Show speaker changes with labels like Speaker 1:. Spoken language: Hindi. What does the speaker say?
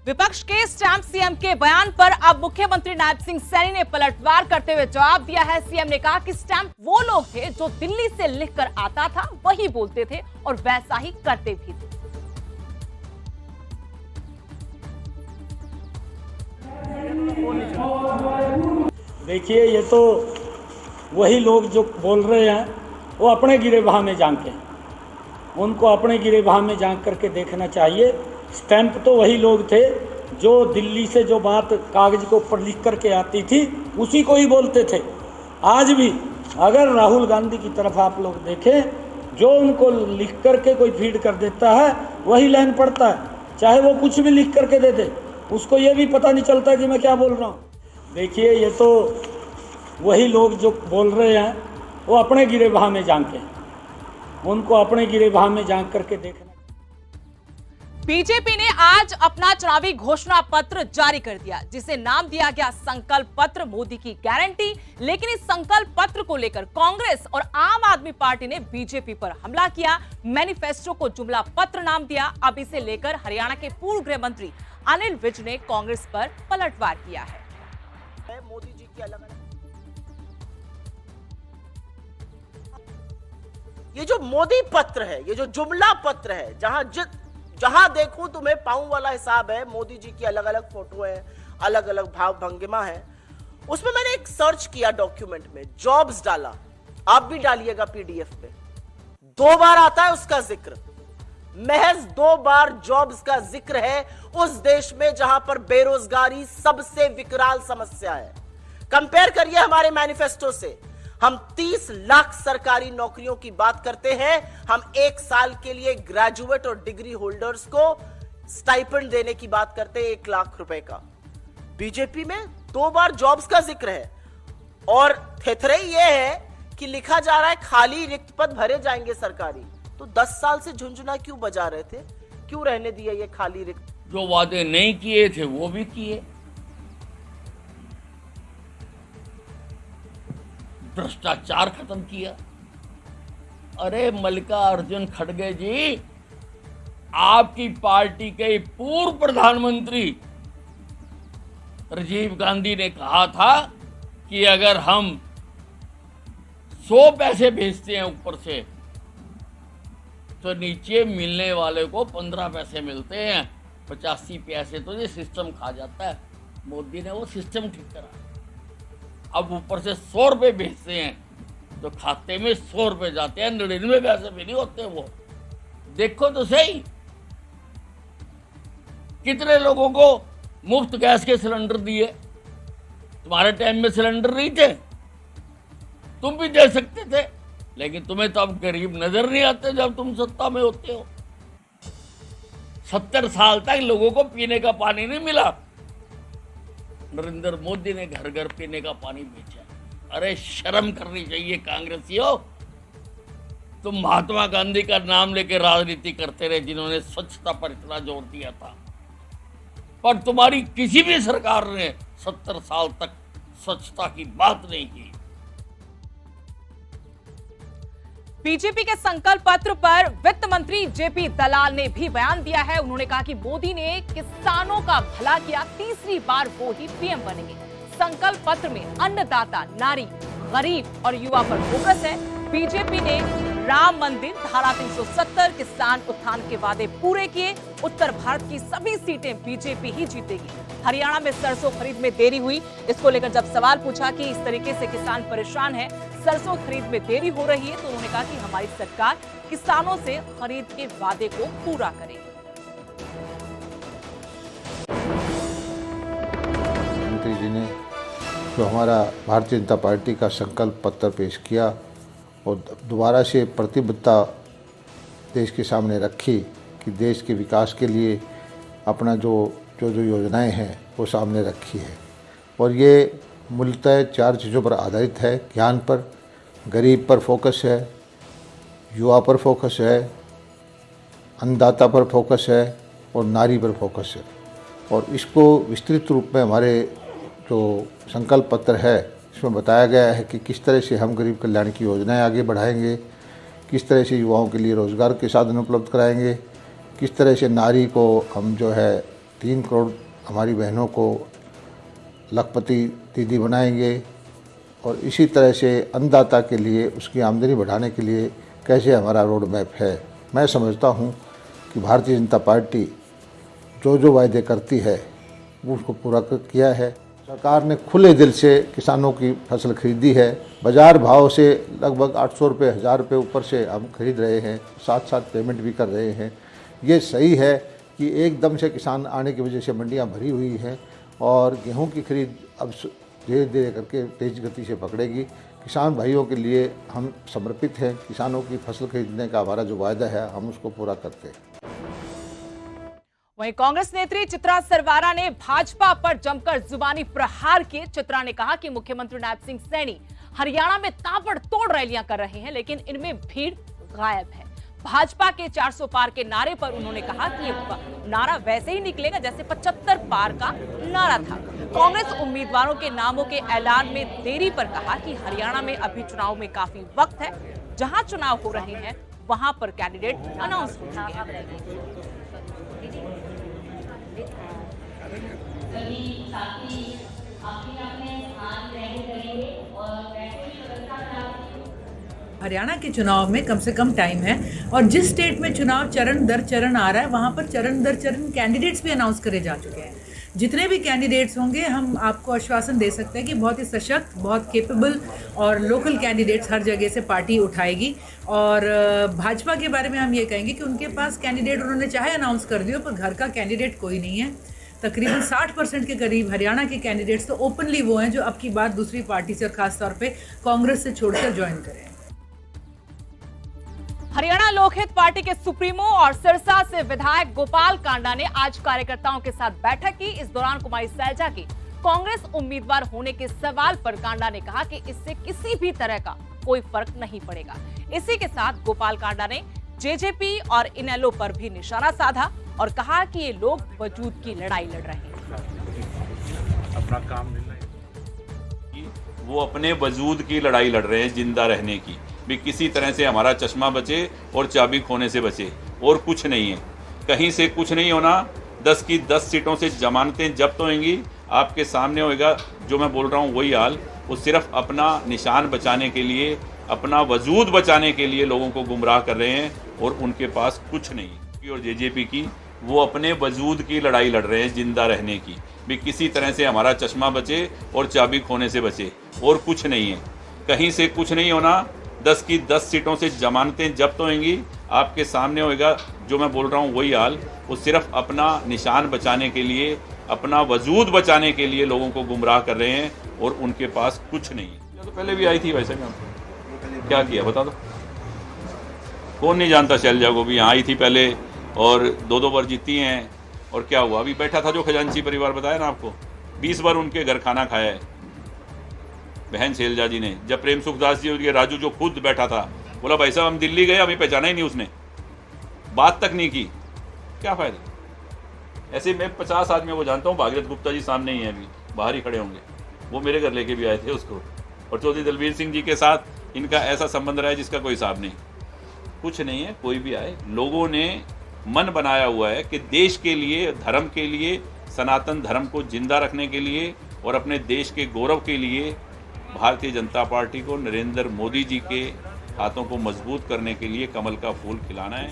Speaker 1: विपक्ष के स्टैंप सीएम के बयान पर अब मुख्यमंत्री नायब सिंह सैनी ने पलटवार करते हुए जवाब दिया है। सीएम ने कहा कि स्टैंप वो लोग थे जो दिल्ली से लिखकर आता था वही बोलते थे और वैसा ही करते भी थे।
Speaker 2: देखिए, ये तो वही लोग जो बोल रहे हैं वो अपने गिरेबान में झांके, उनको अपने गिरेबान में झांक करके देखना चाहिए। स्टैंप तो वही लोग थे जो दिल्ली से जो बात कागज के ऊपर लिख करके आती थी उसी को ही बोलते थे। आज भी अगर राहुल गांधी की तरफ आप लोग देखें, जो उनको लिख करके कोई फीड कर देता है वही लाइन पढ़ता है, चाहे वो कुछ भी लिख करके दे दे, उसको ये भी पता नहीं चलता कि मैं क्या बोल रहा हूँ। देखिए, ये तो वही लोग जो बोल रहे हैं वो अपने गिरेबान में झांके, उनको अपने गिरेबान में झांक करके देखना।
Speaker 1: बीजेपी ने आज अपना चुनावी घोषणा पत्र जारी कर दिया, जिसे नाम दिया गया संकल्प पत्र, मोदी की गारंटी। लेकिन इस संकल्प पत्र को लेकर कांग्रेस और आम आदमी पार्टी ने बीजेपी पर हमला किया, मैनिफेस्टो को जुमला पत्र नाम दिया। अब इसे लेकर हरियाणा के पूर्व गृह मंत्री अनिल विज ने कांग्रेस पर पलटवार किया है।
Speaker 3: मोदी जी की अलग अलग ये जो मोदी पत्र है, ये जो जुमला पत्र है, जहां देखूं तुम्हें पाऊं वाला हिसाब है। मोदी जी की अलग अलग फोटो है, अलग अलग भाव भंगिमा है। उसमें मैंने एक सर्च किया डॉक्यूमेंट में, जॉब्स डाला, आप भी डालिएगा पीडीएफ पे। 2 बार आता है उसका जिक्र, महज 2 बार जॉब्स का जिक्र है उस देश में जहां पर बेरोजगारी सबसे विकराल समस्या है। कंपेयर करिए हमारे मैनिफेस्टो से। हम 30 लाख सरकारी नौकरियों की बात करते हैं, हम 1 साल के लिए ग्रेजुएट और डिग्री होल्डर्स को स्टाइपेंड देने की बात करते हैं 1 लाख रुपए का। बीजेपी में 2 बार जॉब्स का जिक्र है और थेथरे ये है कि लिखा जा रहा है खाली रिक्त पद भरे जाएंगे सरकारी। तो 10 साल से झुंझुना क्यों बजा रहे थे, क्यों रहने दिया ये खाली रिक्त?
Speaker 4: जो वादे नहीं किए थे वो भी किए, भ्रष्टाचार खत्म किया। अरे मल्लिकार्जुन खड़गे जी, आपकी पार्टी के पूर्व प्रधानमंत्री राजीव गांधी ने कहा था कि अगर हम 100 पैसे भेजते हैं ऊपर से तो नीचे मिलने वाले को 15 पैसे मिलते हैं, 85 पैसे तो ये सिस्टम खा जाता है। मोदी ने वो सिस्टम ठीक करा। अब ऊपर से 100 रुपए भेजते हैं तो खाते में 100 रुपए जाते हैं, 99 पैसे भी नहीं होते। वो देखो तो सही, कितने लोगों को मुफ्त गैस के सिलेंडर दिए। तुम्हारे टाइम में सिलेंडर नहीं थे, तुम भी दे सकते थे, लेकिन तुम्हें तो अब गरीब नजर नहीं आते जब तुम सत्ता में होते हो। 70 साल तक लोगों को पीने का पानी नहीं मिला, नरेंद्र मोदी ने घर घर पीने का पानी बेचा। अरे शर्म करनी चाहिए कांग्रेसियों। तुम महात्मा गांधी का नाम लेके राजनीति करते रहे, जिन्होंने स्वच्छता पर इतना जोर दिया था, पर तुम्हारी किसी भी सरकार ने 70 साल तक स्वच्छता की बात नहीं की।
Speaker 1: बीजेपी के संकल्प पत्र पर वित्त मंत्री जेपी दलाल ने भी बयान दिया है। उन्होंने कहा कि मोदी ने किसानों का भला किया, तीसरी बार वो ही पीएम बनेंगे। संकल्प पत्र में अन्नदाता, नारी, गरीब और युवा पर फोकस है। बीजेपी ने राम मंदिर, धारा 370, किसान उत्थान के वादे पूरे किए। उत्तर भारत की सभी सीटें बीजेपी ही जीतेगी। हरियाणा में सरसों खरीद में देरी हुई, इसको लेकर जब सवाल पूछा कि इस तरीके से किसान परेशान है, सरसों खरीद में देरी हो रही है, तो उन्होंने कहा कि हमारी सरकार किसानों से खरीद के वादे को पूरा करेगी।
Speaker 5: मंत्री जी ने जो हमारा भारतीय जनता पार्टी का संकल्प पत्र पेश किया और दोबारा से प्रतिबद्धता देश के सामने रखी कि देश के विकास के लिए अपना जो योजनाएं हैं वो सामने रखी है। और ये मूलतः 4 चीज़ों पर आधारित है। ज्ञान पर, गरीब पर फोकस है, युवा पर फोकस है, अन्नदाता पर फोकस है और नारी पर फोकस है। और इसको विस्तृत रूप में हमारे जो संकल्प पत्र है इसमें बताया गया है कि किस तरह से हम गरीब कल्याण की योजनाएं आगे बढ़ाएंगे, किस तरह से युवाओं के लिए रोज़गार के साधन उपलब्ध कराएंगे, किस तरह से नारी को हम जो है 3 करोड़ हमारी बहनों को लखपति दीदी बनाएंगे और इसी तरह से अन्नदाता के लिए उसकी आमदनी बढ़ाने के लिए कैसे हमारा रोड मैप है। मैं समझता हूँ कि भारतीय जनता पार्टी जो वायदे करती है वो उसको पूरा किया है। सरकार ने खुले दिल से किसानों की फसल खरीदी है। बाज़ार भाव से लगभग 800 रुपये 1000 रुपये ऊपर से हम खरीद रहे हैं, साथ साथ पेमेंट भी कर रहे हैं। ये सही है कि एकदम से किसान आने की वजह से मंडियां भरी हुई हैं और गेहूं की खरीद अब धीरे धीरे करके तेज गति से पकड़ेगी। किसान भाइयों के लिए हम समर्पित हैं। किसानों की फसल खरीदने का हमारा जो वायदा है हम उसको पूरा करते हैं।
Speaker 1: वहीं कांग्रेस नेत्री चित्रा सरवारा ने भाजपा पर जमकर जुबानी प्रहार किए। चित्रा ने कहा कि मुख्यमंत्री नायब सिंह सैनी हरियाणा में ताबड़तोड़ रैलियां कर रहे हैं, लेकिन इनमें भीड़ गायब है। भाजपा के 400 पार के नारे पर उन्होंने कहा कि ये नारा वैसे ही निकलेगा जैसे 75 पार का नारा था। कांग्रेस उम्मीदवारों के नामों के ऐलान में देरी पर कहा कि हरियाणा में अभी चुनाव में काफी वक्त है। जहां चुनाव हो रहे हैं वहां पर कैंडिडेट अनाउंस हो चुके हैं।
Speaker 6: हरियाणा के चुनाव में कम से कम टाइम है और जिस स्टेट में चुनाव चरण दर चरण आ रहा है वहां पर चरण दर चरण कैंडिडेट्स भी अनाउंस करे जा चुके हैं। जितने भी कैंडिडेट्स होंगे हम आपको आश्वासन दे सकते हैं कि बहुत ही सशक्त, बहुत केपेबल और लोकल कैंडिडेट्स हर जगह से पार्टी उठाएगी। और भाजपा के बारे में हम ये कहेंगे कि उनके पास कैंडिडेट उन्होंने चाहे अनाउंस कर दिया पर घर का कैंडिडेट कोई नहीं है। तकरीबन 60% के करीब हरियाणा के कैंडिडेट्स तो ओपनली वो हैं जो अब की बात दूसरी पार्टी से और खासतौर पे कांग्रेस से छोड़कर ज्वाइन करें।
Speaker 1: हरियाणा लोकहित पार्टी के सुप्रीमो और सिरसा से विधायक गोपाल कांडा ने आज कार्यकर्ताओं के साथ बैठक की। इस दौरान कुमारी सैलजा के कांग्रेस उम्मीदवार होने के सवाल पर कांडा ने कहा कि इससे किसी भी तरह का कोई फर्क नहीं पड़ेगा। इसी के साथ गोपाल कांडा ने जेजेपी और इनेलो पर भी निशाना साधा और कहा कि ये लोग वजूद की लड़ाई लड़ रहे हैं।
Speaker 7: अपना काम वो अपने वजूद की लड़ाई लड़ रहे हैं, जिंदा रहने की भी किसी तरह से हमारा चश्मा बचे और चाबी खोने से बचे, और कुछ नहीं है। कहीं से कुछ नहीं होना। 10 की 10 सीटों से जमानतें जब्त होंगी। आपके सामने होएगा जो मैं बोल रहा हूँ वही हाल। वो सिर्फ अपना निशान बचाने के लिए, अपना वजूद बचाने के लिए लोगों को गुमराह कर रहे हैं और उनके पास कुछ नहीं है। और जेजेपी की वो अपने वजूद की लड़ाई लड़ रहे हैं, जिंदा रहने की भी किसी तरह से हमारा चश्मा बचे और चाबी खोने से बचे, और कुछ नहीं है। कहीं से कुछ नहीं होना। 10 की 10 सीटों से जमानतें जब्त होंगी। आपके सामने होएगा जो मैं बोल रहा हूँ वही हाल। वो सिर्फ अपना निशान बचाने के लिए, अपना वजूद बचाने के लिए लोगों को गुमराह कर रहे हैं और उनके पास कुछ नहीं है। तो पहले भी आई थी वैसे में, क्या किया बता दो। कौन नहीं जानता शैलजा को भी, यहाँ आई थी पहले और 2-2 बार जीती हैं। और क्या हुआ, अभी बैठा था जो खजांची परिवार बताया ना आपको, 20 बार उनके घर खाना खाया है बहन शैलजा जी ने। जब प्रेम सुखदास जी और राजू जो खुद बैठा था, बोला भाई साहब हम दिल्ली गए, हमें पहचाना ही नहीं, उसने बात तक नहीं की। क्या फायदा। ऐसे मैं 50 आदमी को जानता हूँ। भागीरथ गुप्ता जी सामने ही हैं, अभी बाहर ही खड़े होंगे, वो मेरे घर लेके भी आए थे उसको। और चौधरी दलवीर सिंह जी के साथ इनका ऐसा संबंध रहा है जिसका कोई हिसाब नहीं। कुछ नहीं है, कोई भी आए। लोगों ने मन बनाया हुआ है कि देश के लिए, धर्म के लिए, सनातन धर्म को जिंदा रखने के लिए और अपने देश के गौरव के लिए भारतीय जनता पार्टी को नरेंद्र मोदी जी के हाथों को मजबूत करने के लिए कमल का फूल खिलाना है।